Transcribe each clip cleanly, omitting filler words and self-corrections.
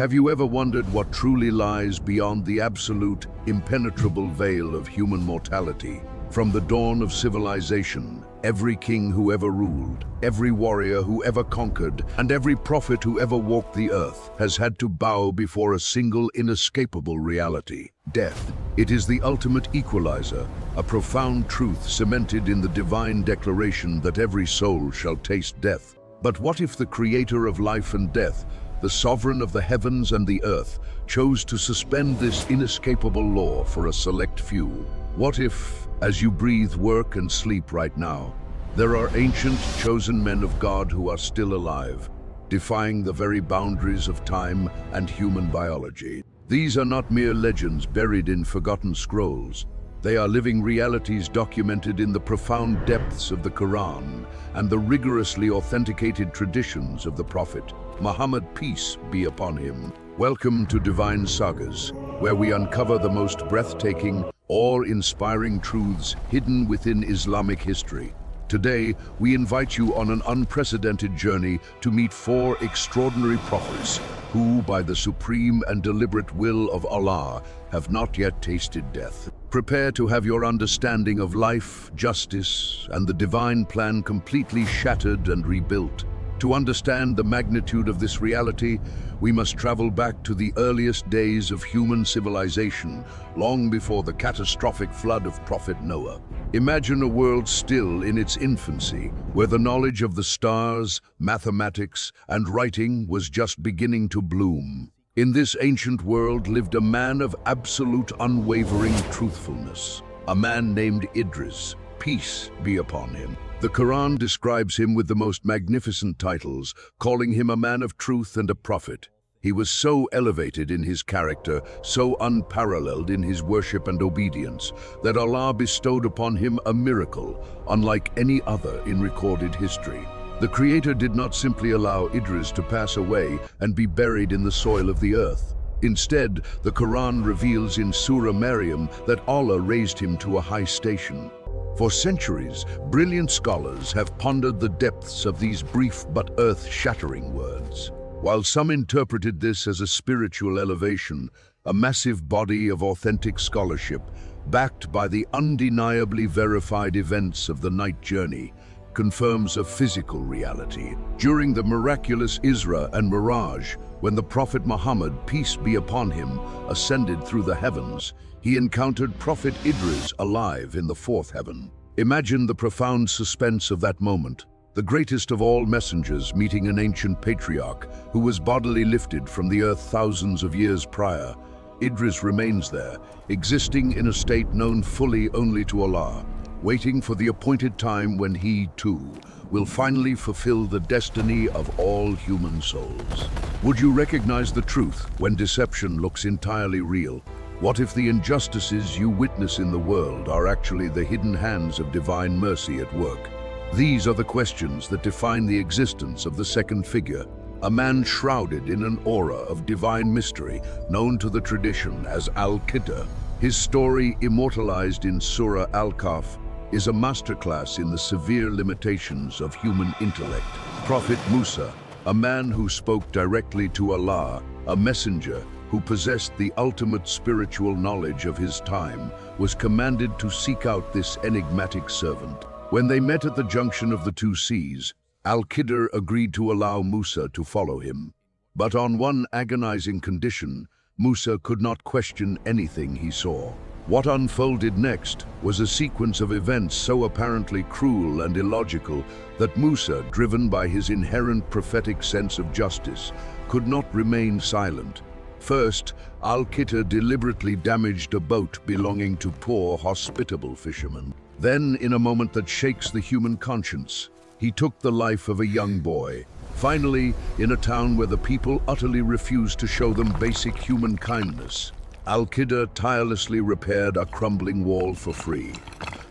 Have you ever wondered what truly lies beyond the absolute, impenetrable veil of human mortality? From the dawn of civilization, every king who ever ruled, every warrior who ever conquered, and every prophet who ever walked the earth has had to bow before a single inescapable reality: death. It is the ultimate equalizer, a profound truth cemented in the divine declaration that every soul shall taste death. But what if the creator of life and death, the sovereign of the heavens and the earth, chose to suspend this inescapable law for a select few? What if, as you breathe, work, and sleep right now, there are ancient, chosen men of God who are still alive, defying the very boundaries of time and human biology? These are not mere legends buried in forgotten scrolls. They are living realities documented in the profound depths of the Quran and the rigorously authenticated traditions of the Prophet Muhammad, peace be upon him. Welcome to Divine Sagas, where we uncover the most breathtaking, awe-inspiring truths hidden within Islamic history. Today, we invite you on an unprecedented journey to meet four extraordinary prophets who, by the supreme and deliberate will of Allah, have not yet tasted death. Prepare to have your understanding of life, justice, and the divine plan completely shattered and rebuilt. To understand the magnitude of this reality, we must travel back to the earliest days of human civilization, long before the catastrophic flood of Prophet Noah. Imagine a world still in its infancy, where the knowledge of the stars, mathematics, and writing was just beginning to bloom. In this ancient world lived a man of absolute unwavering truthfulness, a man named Idris, peace be upon him. The Quran describes him with the most magnificent titles, calling him a man of truth and a prophet. He was so elevated in his character, so unparalleled in his worship and obedience, that Allah bestowed upon him a miracle unlike any other in recorded history. The Creator did not simply allow Idris to pass away and be buried in the soil of the earth. Instead, the Quran reveals in Surah Maryam that Allah raised him to a high station. For centuries, brilliant scholars have pondered the depths of these brief but earth-shattering words. While some interpreted this as a spiritual elevation, a massive body of authentic scholarship, backed by the undeniably verified events of the night journey, confirms a physical reality. During the miraculous Isra and Mi'raj, when the Prophet Muhammad, peace be upon him, ascended through the heavens, he encountered Prophet Idris alive in the fourth heaven. Imagine the profound suspense of that moment, the greatest of all messengers meeting an ancient patriarch who was bodily lifted from the earth thousands of years prior. Idris remains there, existing in a state known fully only to Allah, waiting for the appointed time when he, too, will finally fulfill the destiny of all human souls. Would you recognize the truth when deception looks entirely real? What if the injustices you witness in the world are actually the hidden hands of divine mercy at work? These are the questions that define the existence of the second figure, a man shrouded in an aura of divine mystery known to the tradition as Al-Khidr. His story, immortalized in Surah Al-Kahf, is a masterclass in the severe limitations of human intellect. Prophet Musa, a man who spoke directly to Allah, a messenger who possessed the ultimate spiritual knowledge of his time, was commanded to seek out this enigmatic servant. When they met at the junction of the two seas, Al-Khidr agreed to allow Musa to follow him. But on one agonizing condition, Musa could not question anything he saw. What unfolded next was a sequence of events so apparently cruel and illogical that Musa, driven by his inherent prophetic sense of justice, could not remain silent. First, Al-Khidr deliberately damaged a boat belonging to poor, hospitable fishermen. Then, in a moment that shakes the human conscience, he took the life of a young boy. Finally, in a town where the people utterly refused to show them basic human kindness, Al-Khidr tirelessly repaired a crumbling wall for free.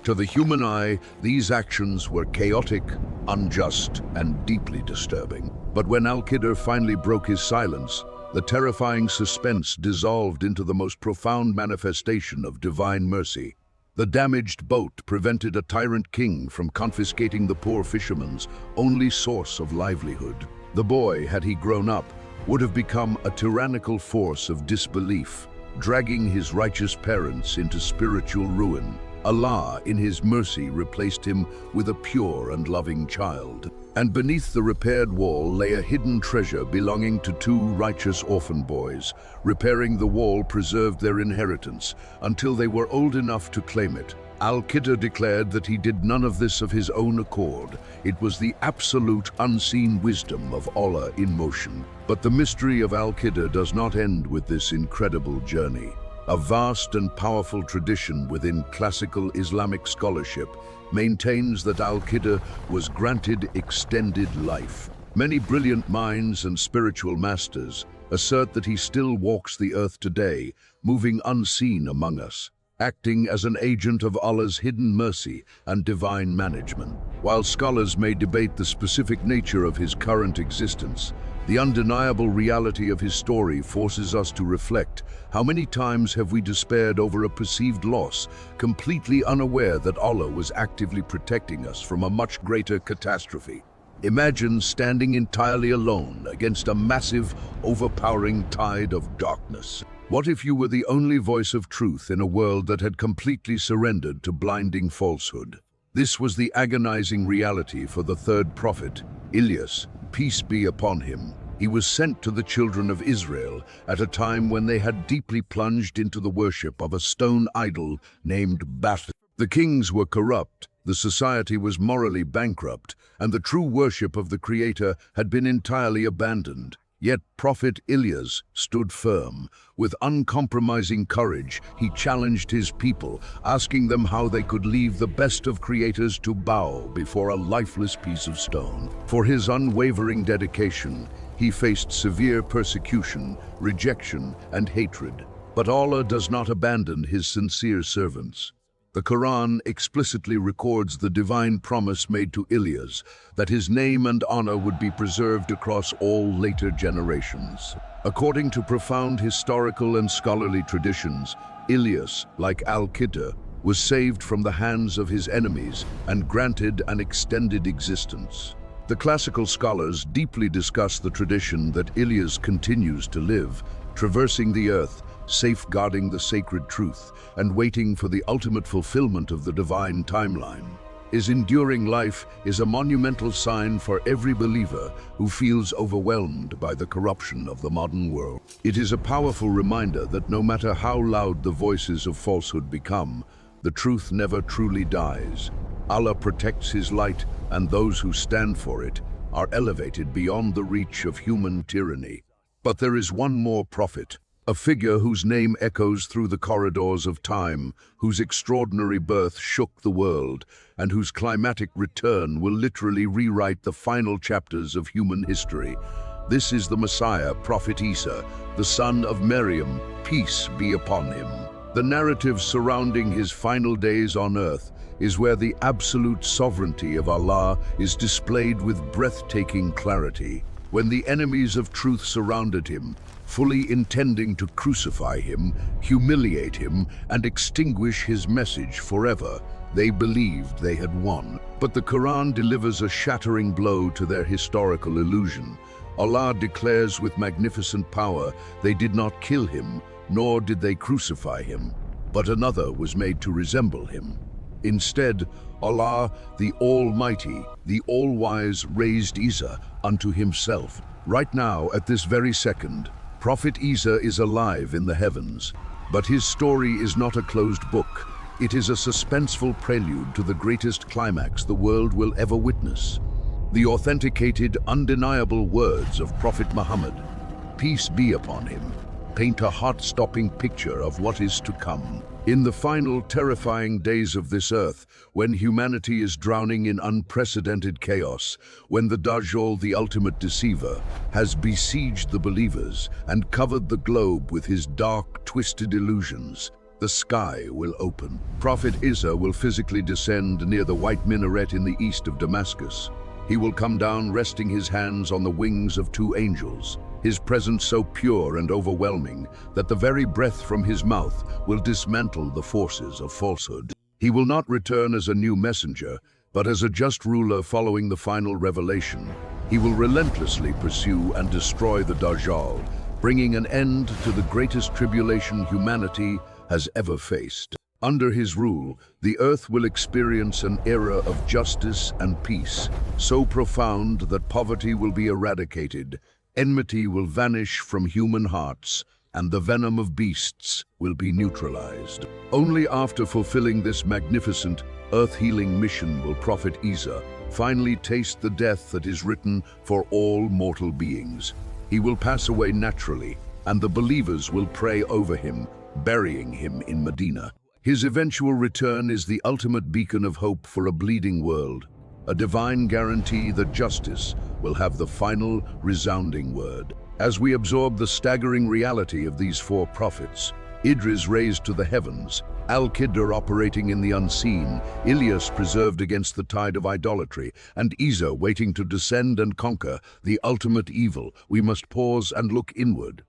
To the human eye, these actions were chaotic, unjust, and deeply disturbing. But when Al-Khidr finally broke his silence, the terrifying suspense dissolved into the most profound manifestation of divine mercy. The damaged boat prevented a tyrant king from confiscating the poor fisherman's only source of livelihood. The boy, had he grown up, would have become a tyrannical force of disbelief, dragging his righteous parents into spiritual ruin. Allah, in His mercy, replaced him with a pure and loving child. And beneath the repaired wall lay a hidden treasure belonging to two righteous orphan boys. Repairing the wall preserved their inheritance until they were old enough to claim it. Al-Khidr declared that he did none of this of his own accord. It was the absolute unseen wisdom of Allah in motion. But the mystery of Al-Khidr does not end with this incredible journey. A vast and powerful tradition within classical Islamic scholarship maintains that Al-Khidr was granted extended life. Many brilliant minds and spiritual masters assert that he still walks the earth today, moving unseen among us, acting as an agent of Allah's hidden mercy and divine management. While scholars may debate the specific nature of his current existence, the undeniable reality of his story forces us to reflect. How many times have we despaired over a perceived loss, completely unaware that Allah was actively protecting us from a much greater catastrophe? Imagine standing entirely alone against a massive, overpowering tide of darkness. What if you were the only voice of truth in a world that had completely surrendered to blinding falsehood? This was the agonizing reality for the third prophet, Ilyas, peace be upon him. He was sent to the children of Israel at a time when they had deeply plunged into the worship of a stone idol named Bath. The kings were corrupt, the society was morally bankrupt, and the true worship of the Creator had been entirely abandoned. Yet Prophet Ilyas stood firm. With uncompromising courage, he challenged his people, asking them how they could leave the best of creators to bow before a lifeless piece of stone. For his unwavering dedication, he faced severe persecution, rejection, and hatred. But Allah does not abandon His sincere servants. The Quran explicitly records the divine promise made to Ilyas that his name and honor would be preserved across all later generations. According to profound historical and scholarly traditions, Ilyas, like Al-Khidr, was saved from the hands of his enemies and granted an extended existence. The classical scholars deeply discuss the tradition that Ilyas continues to live, traversing the earth, safeguarding the sacred truth, and waiting for the ultimate fulfillment of the divine timeline. His enduring life is a monumental sign for every believer who feels overwhelmed by the corruption of the modern world. It is a powerful reminder that no matter how loud the voices of falsehood become, the truth never truly dies. Allah protects His light, and those who stand for it are elevated beyond the reach of human tyranny. But there is one more prophet, a figure whose name echoes through the corridors of time, whose extraordinary birth shook the world, and whose climatic return will literally rewrite the final chapters of human history. This is the Messiah, Prophet Isa, the son of Maryam, peace be upon him. The narrative surrounding his final days on earth is where the absolute sovereignty of Allah is displayed with breathtaking clarity. When the enemies of truth surrounded him, fully intending to crucify him, humiliate him, and extinguish his message forever, they believed they had won. But the Quran delivers a shattering blow to their historical illusion. Allah declares with magnificent power, they did not kill him, nor did they crucify him, but another was made to resemble him. Instead, Allah, the Almighty, the All-Wise, raised Isa unto Himself. Right now, at this very second, Prophet Isa is alive in the heavens. But his story is not a closed book. It is a suspenseful prelude to the greatest climax the world will ever witness. The authenticated, undeniable words of Prophet Muhammad, peace be upon him, paint a heart-stopping picture of what is to come. In the final terrifying days of this earth, when humanity is drowning in unprecedented chaos, when the Dajjal, the ultimate deceiver, has besieged the believers and covered the globe with his dark, twisted illusions, the sky will open. Prophet Isa will physically descend near the white minaret in the east of Damascus. He will come down resting his hands on the wings of two angels, his presence so pure and overwhelming that the very breath from his mouth will dismantle the forces of falsehood. He will not return as a new messenger, but as a just ruler following the final revelation. He will relentlessly pursue and destroy the Dajjal, bringing an end to the greatest tribulation humanity has ever faced. Under his rule, the earth will experience an era of justice and peace, so profound that poverty will be eradicated, enmity will vanish from human hearts, and the venom of beasts will be neutralized. Only after fulfilling this magnificent, earth-healing mission will Prophet Isa finally taste the death that is written for all mortal beings. He will pass away naturally, and the believers will pray over him, burying him in Medina. His eventual return is the ultimate beacon of hope for a bleeding world, a divine guarantee that justice will have the final, resounding word. As we absorb the staggering reality of these four prophets, Idris raised to the heavens, Al-Khidr operating in the unseen, Ilyas preserved against the tide of idolatry, and Isa waiting to descend and conquer the ultimate evil, we must pause and look inward.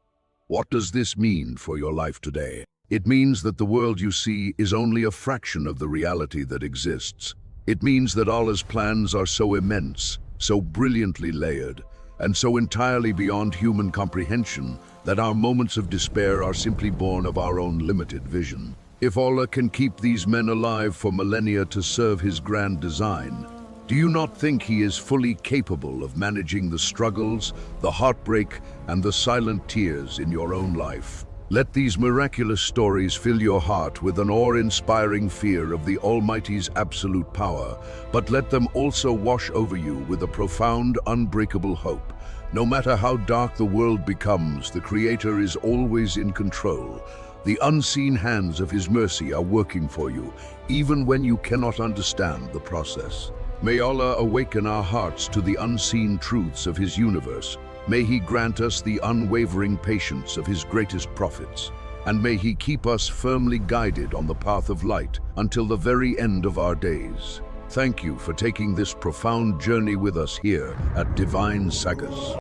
What does this mean for your life today? It means that the world you see is only a fraction of the reality that exists. It means that Allah's plans are so immense, so brilliantly layered, and so entirely beyond human comprehension that our moments of despair are simply born of our own limited vision. If Allah can keep these men alive for millennia to serve His grand design, do you not think He is fully capable of managing the struggles, the heartbreak, and the silent tears in your own life? Let these miraculous stories fill your heart with an awe-inspiring fear of the Almighty's absolute power, but let them also wash over you with a profound, unbreakable hope. No matter how dark the world becomes, the Creator is always in control. The unseen hands of His mercy are working for you, even when you cannot understand the process. May Allah awaken our hearts to the unseen truths of His universe. May He grant us the unwavering patience of His greatest prophets, and may He keep us firmly guided on the path of light until the very end of our days. Thank you for taking this profound journey with us here at Divine Sagas.